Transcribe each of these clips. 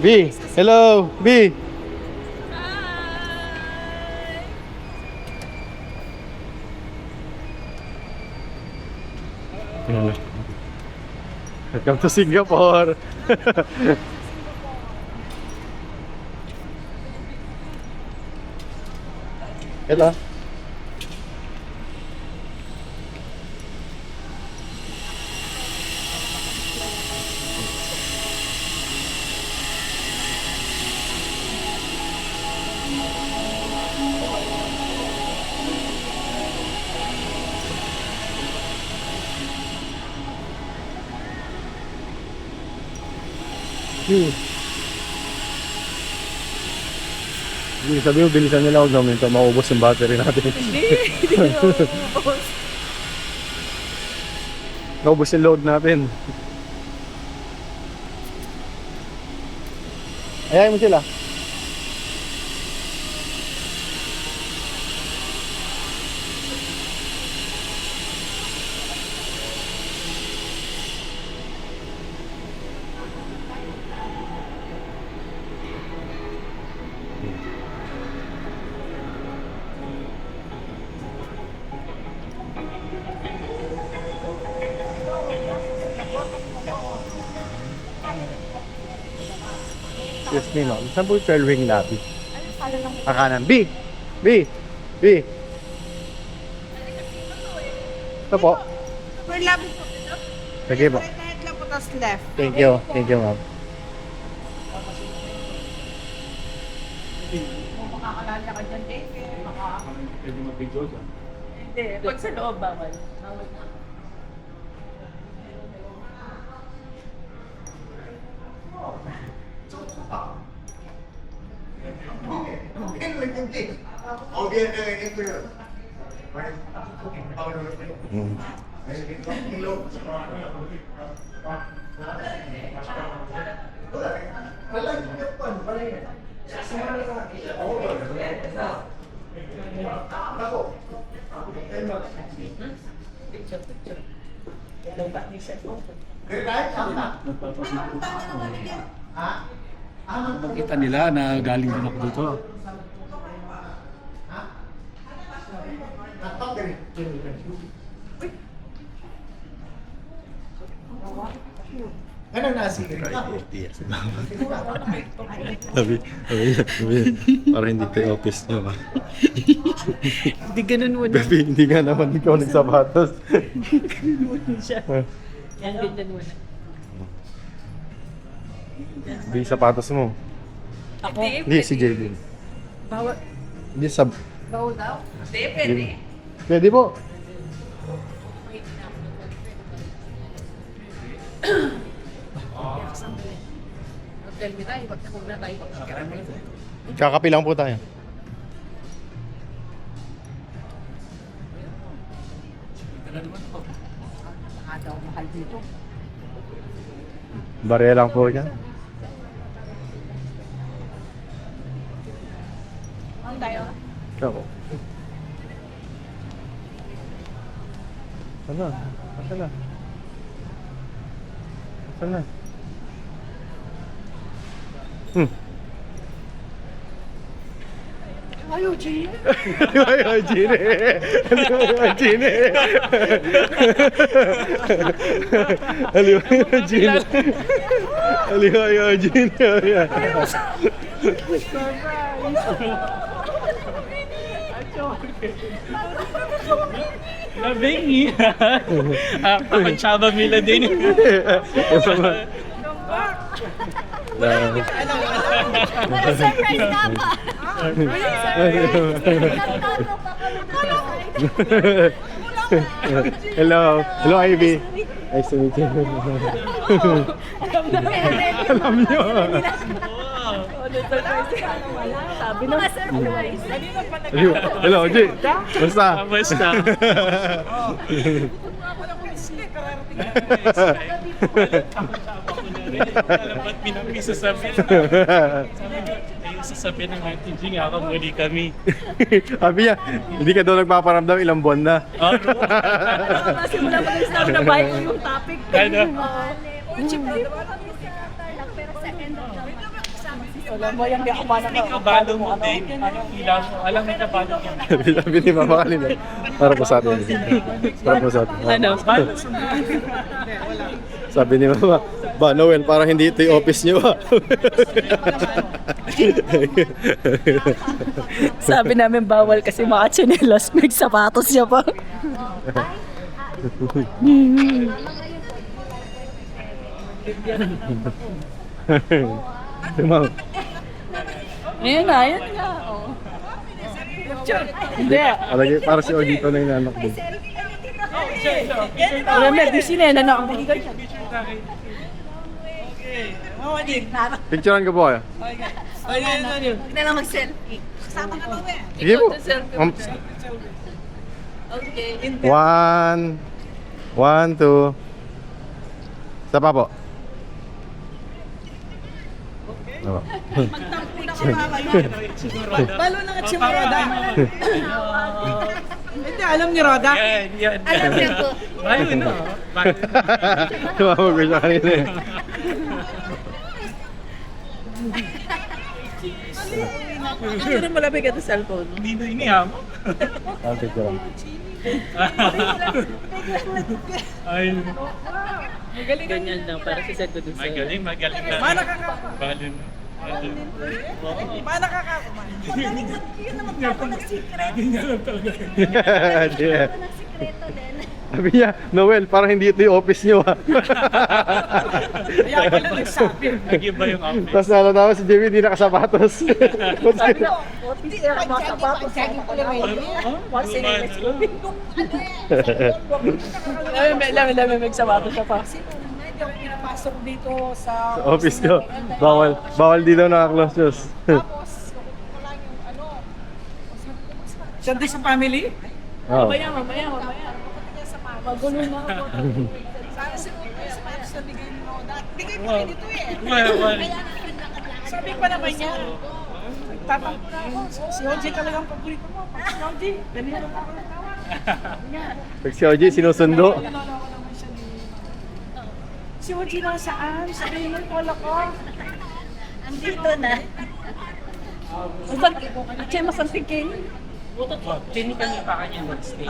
B, hello, B. Welcome to Singapore. Hello. Sabi mo, bilisan nila ako namin ito, maubos yung battery natin. Hindi maubos. Naubos yung load natin. Ayayin mo sila. Excuse me, ma'am. Saan po yung trail wing natin? Kanan. B! B! B! Ito po. For love po. Sige po. Right lang po, tapos left. Thank you. Thank you, ma'am. Kung makakalala ka dyan, Pwede mag-video dyan. Hindi. Pag sa loob, bawal. Bawal na. Picture. Lompat ni cellphone. Makita nila na galing din ako dito. Anong nasilip ka? Sabi, para hindi tayo office nyo, ha? Hindi ganun muna. Baby, hindi nga naman ikaw nagsapatos. Ganun muna siya. Yan, ganyan muna. Hindi sapatos mo. Ako? Hindi, si JB. Bawal. Hindi, sab... Bawal daw? Hindi, pwede. Pwede po. Hotel mo tayo, wag na muna tayo. Kakapi lang po tayo. Baka daw mahal dito. Barya lang po yan. Ano tayo? Ako. Ano? Asan na? Asan na? Ayaw, Gina. Ayaw, Gine! Ayaw, Gine! Ayaw, Gine! Ayaw, Gine! Labingi! Ako Chaba Mila din. Surprise ka pa! Hello. Hello, Ivy. Nice to meet you. Alam niyo. Sabi na. Mga surprise. Hello, G. Basta. Basta. Ba't pinampi sasabihin? Ayun sasabihin ng Auntie Jing, ako muli kami. Sabi niya, hindi ka daw nagpaparamdam ilang buwan na. Kasi mula pa nag-start na bike yung topic. Ano? Cheap na. Pero second of the month. Alam mo, yung yakumanan May kabalo mo din. Hila mo. Alam mo kabalo mo. Sabi ni Mama kanina. Para po sa atin. Para po sa atin. Ano? Sabi ni Mama, ba Noel, parang hindi ito yung office niyo ba? Sabi namin bawal kasi mga tsinelas, may sapatos siya pa. Ma'am, Ayun na, ayun nga. Oh. Hindi. alagay, para si Ogito na yung anak din. Alam mo, di sinena na ako. Picturean ka po kayo. Huwag na lang mag-selfie. Kasama ka ba, we? Sige po. Okay. 1, 2. Isa pa po. Ano? Balo na si Roda. Hindi, alam ni Roda. Yan. Alam niya po. Ayun na. Tumawag ko siya kanina eh. Pero malapit ka sa cellphone. Hindi na iniham. Ang picture. Ayun. Ganyan lang, para sa set ko dun sa... Magaling na. Mana ka ka. Balon. Mana ka ka. Yeah. Ng sikreto din. Sabi niya, Noel, parang hindi ito yung office niyo ah. Kaya pala nagsabi. Nag-iba yung outfit. Tapos nalatawa si Jimmy, hindi nakasapatos. Sabi na, hindi ka mga sapatos. Lami, may sapatos siya pa. Hindi ako pinapasok dito sa Sa office ko. Bawal di daw naka-close shoes. Tapos, wala yung ano. Siya din sa family? Oh. Mamaya. Magulo na ako. Sana siguro sa mga sa bigay ni Roda. Bigay mo Wow. rin ito eh. Well. Sabi pa naman niya. Tatampo na ako. Si OJ talagang paborito mo. Pag si OJ, dali na ako ng tawag. Pag si OG, sinusundo. Niloloko naman siya ni... Si OJ nasaan? Sabihin mo, wala ko. Andito na. Actually, masantikin. Tini kami pa kanya mag-stay.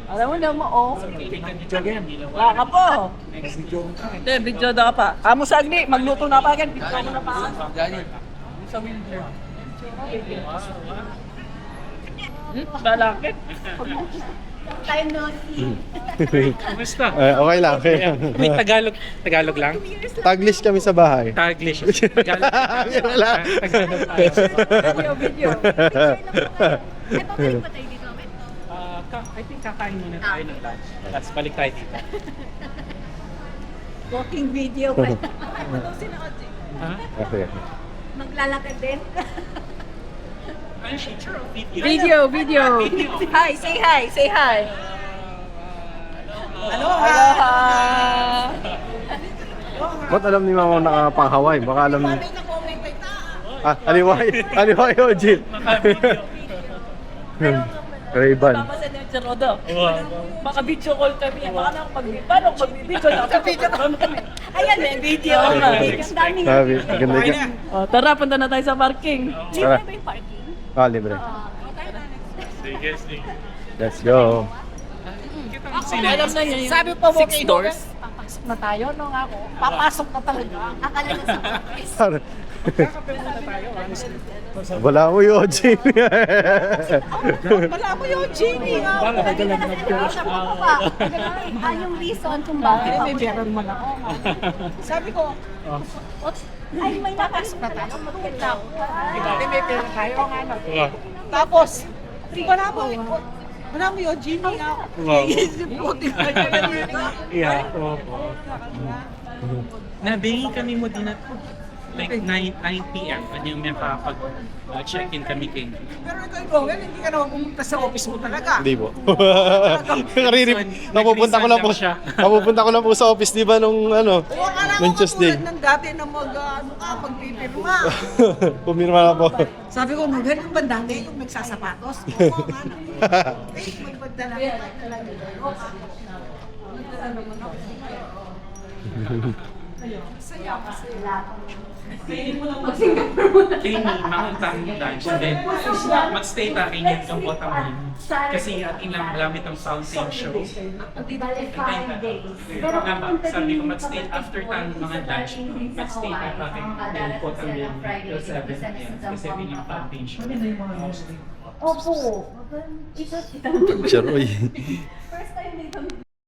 Alam mo naman, oh. Again. Wala ka po. Hindi, video na ka pa. Amo sa agni, magluto na pa agad. Video mo na pa. Balakit. Time no Kumusta? Okay lang, okay lang. May Tagalog lang? Taglish kami sa bahay. Taglish. Tagalog. Wala. Tagalog tayo. Video. Ay, pabalik pa tayo dito, Amit? I think kakain muna tayo ng lunch. Tapos balik tayo dito. Walking video pa. Ha? Okay. Maglalakad din. Ano siya? Video. Video. Hi, say hi. Ano Aloha. Ba't alam ni Mama nakapang-Hawaii? Baka alam ni... Aliway OG. Ray-Ban. Papasan niya si Rodo. Wow. Baka video call kami. Baka na paano mag-video na kami. Ayan, may video. Ang daming Sabi, ganda ka. Oh, tara, punta na tayo sa parking. Tara. libre ba yung parking? Ah, libre. Sige. Let's go. Kita mo sila. Alam na yun. Sabi pa mo 6 doors. Papasok na tayo, no nga ako. Papasok na talaga. Akala na sa office. Kakape muna tayo. Wala mo yung OG. Wala mo yung Jimmy. Kanina kasi nag-usap ako pa. Yung reason kung bakit Ay, ako may meron man ako. Sabi ko, ay, may napasok na tayo. Magkita ako. hindi may pera tayo. Nga na. Wow. Tapos, wala mo yung Jimmy. Wow. Isip ko, di ba dito? Yeah. Nabingi kami mo din at like 9 p.m. Ano yung may check-in kami kay Pero ikaw, Gongel, hindi ka naman pumunta sa office mo talaga. Hindi po. Napupunta ko lang po sa office, di ba, nung ano, O, akala nung ko Tuesday. katulad ng dati na magpipirma. Pumirma na po. Sabi ko, ganun ba dati yung nagsasapatos? Oo, nga na. Eh, magpagdala ka talaga. Kay ni, mangutang lunch, and then magstay ta kay niya kang bottom line. Kasi ating lang malamit ang fountain show. Pero Sabi ko, magstay after tang mga lunch, magstay ta pa kay niya bottom line till 7 p.m. Kasi ating yung fountain show. Opo. Ito, Picture, uy. first time din kami